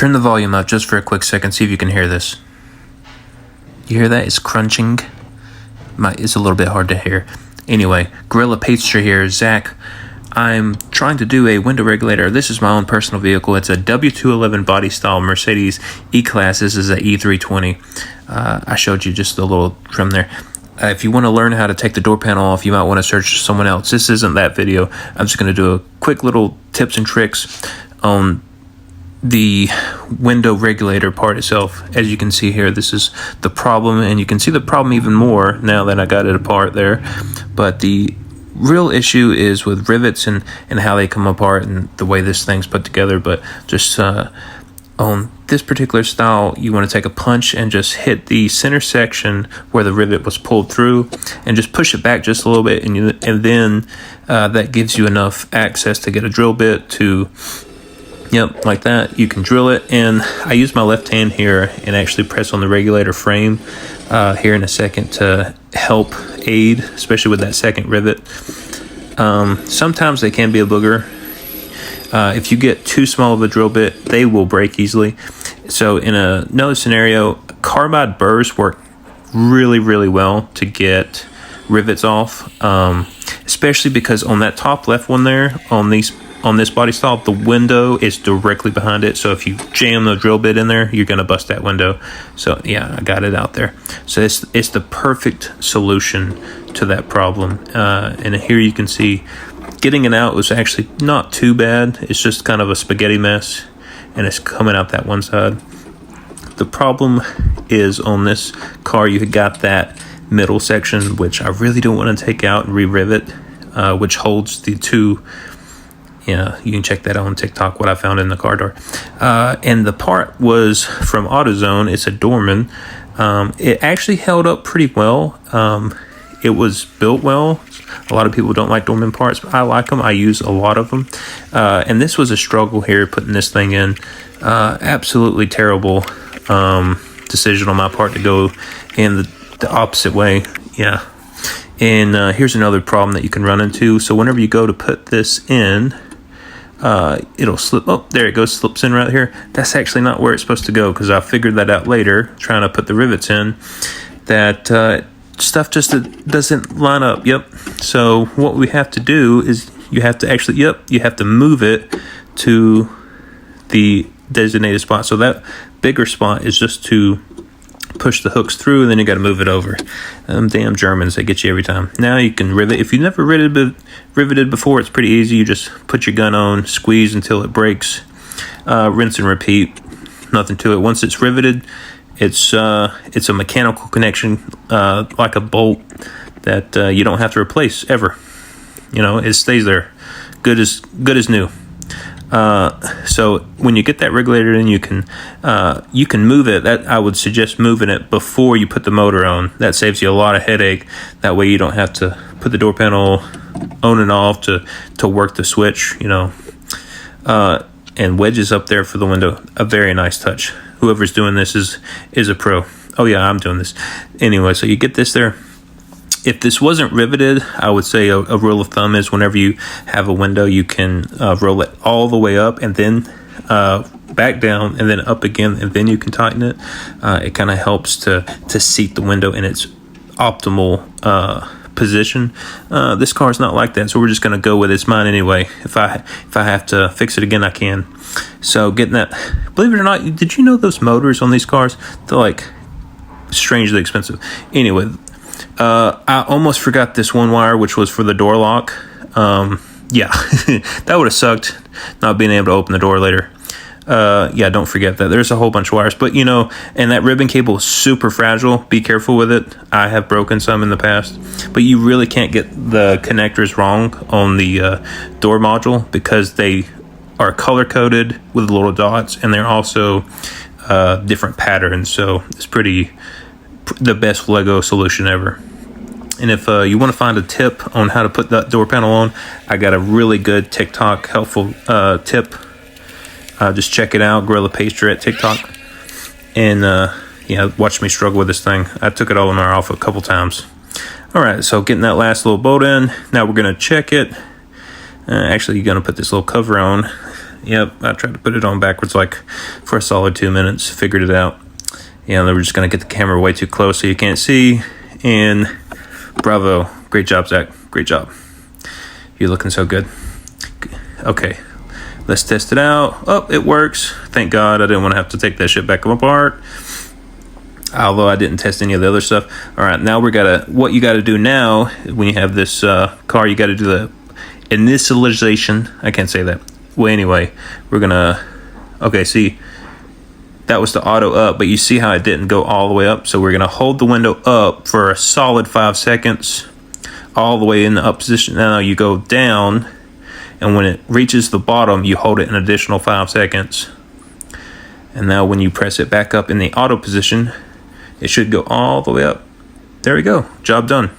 Turn the volume up just for a quick second, see if you can hear this. You hear that? It's crunching. It's a little bit hard to hear. Anyway, Gorilla Pastry here, Zach. I'm trying to do a window regulator. This is my own personal vehicle. It's a W211 body style Mercedes E-Class. This is a E320. I showed you just a little trim there. If you want to learn how to take the door panel off, you might want to search someone else. This isn't that video. I'm just going to do a quick little tips and tricks on the window regulator part itself. As you can see here, this is the problem, and you can see the problem even more now that I got it apart there. But the real issue is with rivets and how they come apart and the way this thing's put together. But just on this particular style, you want to take a punch and just hit the center section where the rivet was pulled through and just push it back just a little bit, and then that gives you enough access to get a drill bit to, yep, like that. You can drill it, and I use my left hand here and actually press on the regulator frame here in a second to help aid, especially with that second rivet. Sometimes they can be a booger. If you get too small of a drill bit, they will break easily. So in another scenario, carbide burrs work really, really well to get rivets off, especially because on that top left one there, on this body style, the window is directly behind it. So if you jam the drill bit in there, you're going to bust that window. So yeah, I got it out there. So it's the perfect solution to that problem. And here you can see getting it out was actually not too bad. It's just kind of a spaghetti mess, and it's coming out that one side. The problem is on this car, you got that middle section, which I really don't want to take out and re-rivet, which holds the two. Yeah, you can check that out on TikTok, what I found in the car door. And the part was from AutoZone. It's a Dorman. It actually held up pretty well. It was built well. A lot of people don't like Dorman parts, but I like them. I use a lot of them. And this was a struggle here, putting this thing in. Absolutely terrible decision on my part to go in the opposite way. Yeah. And here's another problem that you can run into. So whenever you go to put this in, it'll slip. Oh, there it goes, slips in right here. That's actually not where it's supposed to go, because I figured that out later trying to put the rivets in, that stuff just doesn't line up. Yep. So what we have to do is you have to actually, you have to move it to the designated spot. So that bigger spot is just to push the hooks through, and then you got to move it over. Damn Germans, they get you every time. Now you can rivet. If you've never riveted before, it's pretty easy. You just put your gun on, squeeze until it breaks, rinse and repeat. Nothing to it. Once it's riveted, it's a mechanical connection, like a bolt that you don't have to replace ever. It stays there, good as new. So when you get that regulator in, you can move it. That I would suggest moving it before you put the motor on. That saves you a lot of headache. That way you don't have to put the door panel on and off to work the switch, and wedges up there for the window. A very nice touch. Whoever's doing this is a pro. Oh yeah, I'm doing this. Anyway, so you get this there. If this wasn't riveted, I would say a rule of thumb is whenever you have a window, you can roll it all the way up and then back down and then up again, and then you can tighten it. It kind of helps to seat the window in its optimal position. This car is not like that, so we're just going to go with it's mine anyway. If I have to fix it again, I can. So getting that, believe it or not, did you know those motors on these cars, they're like strangely expensive. Anyway, I almost forgot this one wire, which was for the door lock. Yeah, that would have sucked not being able to open the door later. Yeah, don't forget that. There's a whole bunch of wires, but and that ribbon cable is super fragile. Be careful with it. I have broken some in the past, but you really can't get the connectors wrong on the door module, because they are color coded with little dots, and they're also different patterns. So it's the best Lego solution ever. And if you want to find a tip on how to put that door panel on, I got a really good TikTok helpful tip. Just check it out, Gorilla Pastry at TikTok. And watch me struggle with this thing. I took it all in our off a couple times. All right, so getting that last little bolt in. Now we're going to check it. Actually, you're going to put this little cover on. Yep, I tried to put it on backwards like for a solid 2 minutes. Figured it out. Yeah, they were just going to get the camera way too close so you can't see. And bravo. Great job, Zach. Great job. You're looking so good. Okay, let's test it out. Oh, it works. Thank God I didn't want to have to take that shit back apart. Although I didn't test any of the other stuff. All right, now what you got to do now when you have this car, you got to do the initialization. I can't say that. Well, anyway, we're going to, okay, see, that was the auto up, but you see how it didn't go all the way up? So we're going to hold the window up for a solid 5 seconds, all the way in the up position. Now you go down, and when it reaches the bottom, you hold it an additional 5 seconds. And now when you press it back up in the auto position, it should go all the way up. There we go. Job done.